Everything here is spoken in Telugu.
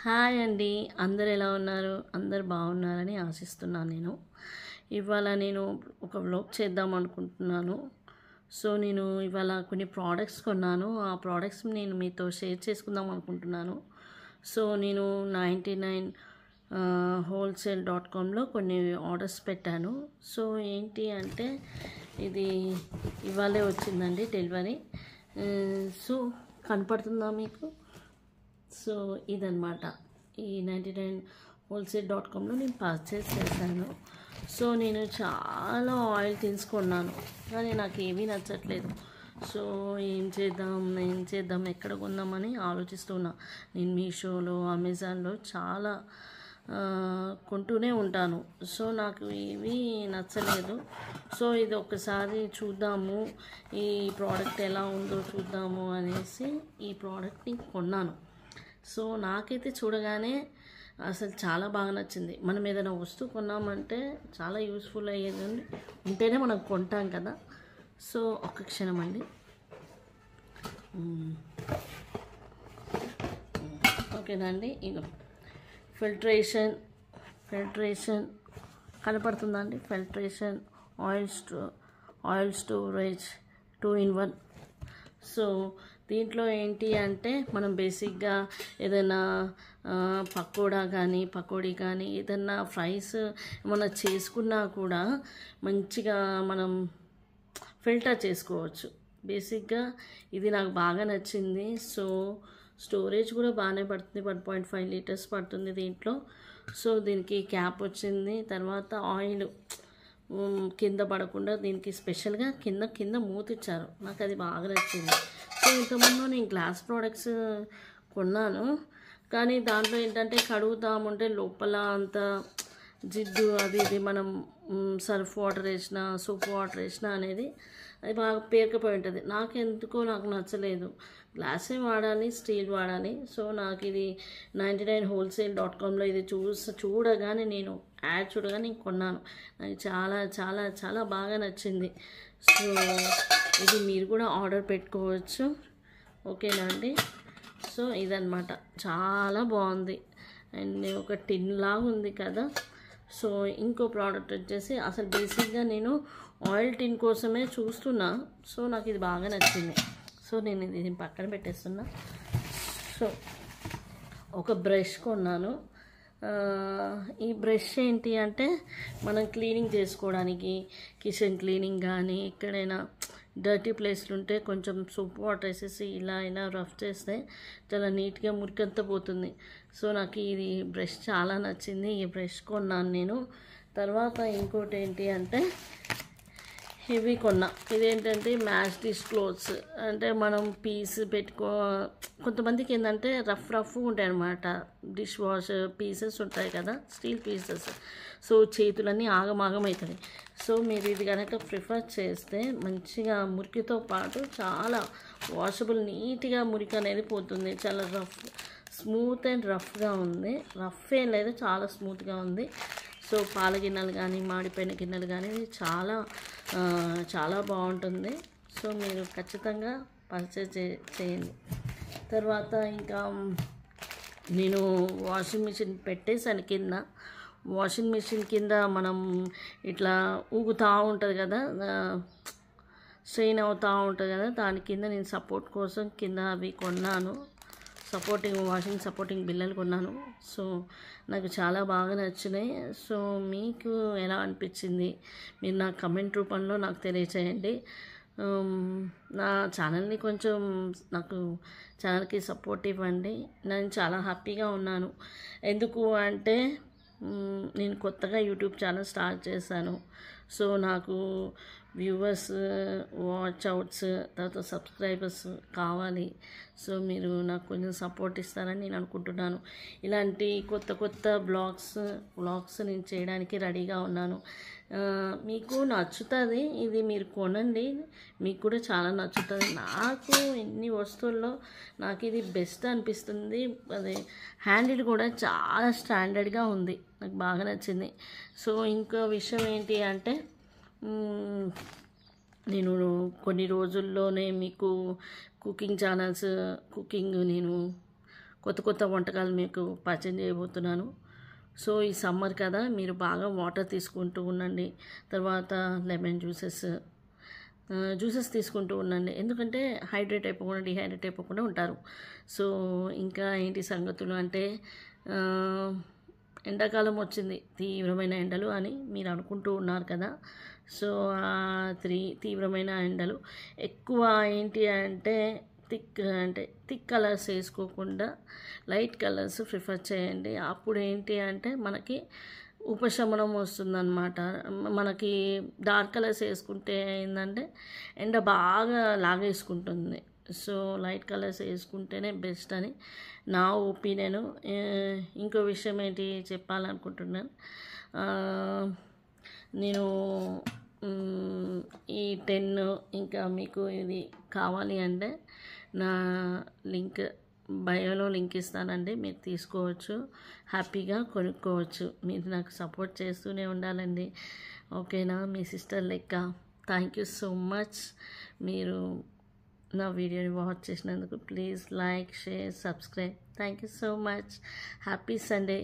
హాయ్ అండి. అందరు ఎలా ఉన్నారు? అందరు బాగున్నారని ఆశిస్తున్నాను నేను. ఇవాళ నేను ఒక వ్లాగ్ చేద్దాం అనుకుంటున్నాను. సో, నేను ఇవాళ కొన్ని ప్రోడక్ట్స్ కొన్నాను. ఆ ప్రోడక్ట్స్ నేను మీతో షేర్ చేసుకుందాం అనుకుంటున్నాను. సో, నేను 99 wholesale.comలో కొన్ని ఆర్డర్స్ పెట్టాను. సో, ఏంటి అంటే ఇది ఇవాళే వచ్చిందండి డెలివరీ. సో, కనపడుతుందా మీకు? సో ఇదన్నమాట ఈ 99 wholesale.comలో నేను పర్చేస్ చేశాను. సో నేను చాలా ఆయిల్ తీసుకున్నాను కానీ నాకు ఏమీ నచ్చట్లేదు. సో ఏం చేద్దాం ఎక్కడ కొందామని ఆలోచిస్తున్నా. నేను మీషోలో అమెజాన్లో చాలా కొంటూనే ఉంటాను. సో నాకు ఏమీ నచ్చలేదు. సో ఇది ఒకసారి చూద్దాము, ఈ ప్రోడక్ట్ ఎలా ఉందో చూద్దాము అనేసి ఈ ప్రోడక్ట్ని కొన్నాను. సో నాకైతే చూడగానే అసలు చాలా బాగా నచ్చింది. మనం ఏదైనా వస్తువు కొన్నామంటే చాలా యూస్ఫుల్ అయ్యేది ఉంటేనే మనం కొంటాం కదా. సో ఒక్క క్షణం అండి. ఓకేనా అండి. ఇక ఫిల్ట్రేషన్ కనపడుతుందా అండి? Filtration oil storage 2-in-1. So దీంట్లో ఏంటి అంటే మనం బేసిక్గా ఏదైనా పకోడీ కానీ ఏదైనా ఫ్రైస్ ఏమన్నా చేసుకున్నా కూడా మంచిగా మనం ఫిల్టర్ చేసుకోవచ్చు. బేసిక్గా ఇది నాకు బాగా నచ్చింది. సో స్టోరేజ్ కూడా బాగానే పడుతుంది, 1.5 లీటర్స్ పడుతుంది దీంట్లో. సో దీనికి క్యాప్ వచ్చింది. తర్వాత ఆయిల్ కింద పడకుండా దీనికి స్పెషల్గా కింద మూతిచ్చారు. నాకు అది బాగా నచ్చింది. సో ఇంతకుముందు నేను గ్లాస్ ప్రోడక్ట్స్ కొన్నాను కానీ దాంట్లో ఏంటంటే కడుగుతామంటే లోపల అంత జిడ్డు అది ఇది మనం సర్ఫ్ వాటర్ వేసినా సోప్ వాటర్ వేసినా అనేది అది బాగా పేరుకుపోయి ఉంటుంది. నాకు నచ్చలేదు. గ్లాసే వాడాలి, స్టీల్ వాడాలి. సో నాకు ఇది 99 wholesale.comలో ఇది చూడగానే నేను యాడ్ చూడగానే కొన్నాను. నాకు చాలా చాలా చాలా బాగా నచ్చింది. సో ఇది మీరు కూడా ఆర్డర్ పెట్టుకోవచ్చు. ఓకేనా అండి. సో ఇదన్నమాట, చాలా బాగుంది అండ్ ఒక టిన్ లాగా ఉంది కదా. సో ఇంకో ప్రోడక్ట్ వచ్చేసి అసలు బేసిక్గా నేను ఆయిల్ టిన్ కోసమే చూస్తున్నా. సో నాకు ఇది బాగా నచ్చింది. సో నేను ఇది పక్కన పెట్టేస్తున్నా. సో ఒక బ్రష్ కొన్నాను. ఈ బ్రష్ ఏంటి అంటే మనం క్లీనింగ్ చేసుకోవడానికి, కిచెన్ క్లీనింగ్ కానీ ఎక్కడైనా డర్టీ ప్లేస్లు ఉంటే కొంచెం సోప్ వాటర్ వేసేసి ఇలా రఫ్ చేస్తే చాలా నీట్గా మురికంతా పోతుంది. సో నాకు ఇది బ్రష్ చాలా నచ్చింది. ఈ బ్రష్ కొన్నాను నేను. తర్వాత ఇంకోటి ఏంటి అంటే ఇవి కొన్నా. ఇదేంటంటే మ్యాష్ డిష్ క్లోత్స్. అంటే మనం పీస్ కొంతమందికి ఏంటంటే రఫ్ ఉంటాయి అన్నమాట. డిష్ వాష్ పీసెస్ ఉంటాయి కదా, స్టీల్ పీసెస్. సో చేతులన్నీ ఆగమాగం అవుతుంది. సో మీరు ఇది కనుక ప్రిఫర్ చేస్తే మంచిగా మురికితో పాటు చాలా వాషబుల్, నీట్గా మురికి అనేది పోతుంది. చాలా స్మూత్ అండ్ రఫ్గా ఉంది. రఫ్ ఏం లేదు, చాలా స్మూత్గా ఉంది. సో పాల గిన్నెలు కానీ మాడిపోయిన గిన్నెలు కానీ చాలా బాగుంటుంది. సో మీరు ఖచ్చితంగా పర్చేజ్ చేయండి. తర్వాత ఇంకా నేను వాషింగ్ మిషన్ పెట్టేసాను కింద. వాషింగ్ మిషన్ కింద మనం ఇట్లా ఊగుతూ ఉంటుంది కదా, స్ట్రెయిన్ అవుతూ ఉంటుంది కదా, దాని కింద నేను సపోర్ట్ కోసం కింద అవి కొన్నాను. సపోర్టింగ్ బిల్లలు కొన్నాను. సో నాకు చాలా బాగా నచ్చినాయి. సో మీకు ఎలా అనిపించింది మీరు నా కమెంట్ రూపంలో నాకు తెలియచేయండి. నా ఛానల్ని కొంచెం నాకు ఛానల్కి సపోర్ట్ ఇవ్వండి. నేను చాలా హ్యాపీగా ఉన్నాను. ఎందుకు అంటే నేను కొత్తగా యూట్యూబ్ ఛానల్ స్టార్ట్ చేశాను. సో నాకు వ్యూవర్స్, వాచ్ అవుట్స్, తర్వాత సబ్స్క్రైబర్స్ కావాలి. సో మీరు నాకు కొంచెం సపోర్ట్ ఇస్తారని నేను అనుకుంటున్నాను. ఇలాంటి కొత్త బ్లాగ్స్ నేను చేయడానికి రెడీగా ఉన్నాను. మీకు నచ్చుతుంది, ఇది మీరు కొనండి, మీకు కూడా చాలా నచ్చుతుంది. నాకు ఇన్ని వస్తువుల్లో నాకు ఇది బెస్ట్ అనిపిస్తుంది. అది హ్యాండిల్ కూడా చాలా స్టాండర్డ్గా ఉంది, నాకు బాగా నచ్చింది. సో ఇంకో విషయం ఏంటి అంటే నేను కొన్ని రోజుల్లోనే మీకు కుకింగ్ ఛానల్స్, నేను కొత్త కొత్త వంటకాలు మీకు పరిచయం చేయబోతున్నాను. సో ఈ సమ్మర్ కదా, మీరు బాగా వాటర్ తీసుకుంటూ ఉండండి. తర్వాత లెమన్ జ్యూసెస్ తీసుకుంటూ ఉండండి. ఎందుకంటే హైడ్రేట్ అయిపోకుండా, డిహైడ్రేట్ అయిపోకుండా ఉంటారు. సో ఇంకా ఏంటి సంగతులు అంటే, ఎండాకాలం వచ్చింది, తీవ్రమైన ఎండలు అని మీరు అనుకుంటూ ఉన్నారు కదా. సో తీవ్రమైన ఎండలు ఎక్కువ ఏంటి అంటే థిక్ కలర్స్ వేసుకోకుండా లైట్ కలర్స్ ప్రిఫర్ చేయండి. అప్పుడు ఏంటి అంటే మనకి ఉపశమనం వస్తుందన్నమాట. మనకి డార్క్ కలర్స్ వేసుకుంటే ఏంటంటే ఎండ బాగా లాగేసుకుంటుంది. సో లైట్ కలర్స్ వేసుకుంటేనే బెస్ట్ అని నా ఒపీనియన్. ఇంకో విషయం ఏంటి చెప్పాలనుకుంటున్నాను, నేను ఈ 10 ఇంకా మీకు ఇది కావాలి అంటే నా లింక్ బయోలో లింక్ ఇస్తానండి, మీరు తీసుకోవచ్చు, హ్యాపీగా కొనుక్కోవచ్చు. మీరు నాకు సపోర్ట్ చేస్తూనే ఉండాలండి, ఓకేనా? మీ సిస్టర్ లెక్క. Thank you so much. మీరు నా వీడియోని వాచ్ చేసినందుకు please like, share, subscribe. Thank you so much. Happy Sunday.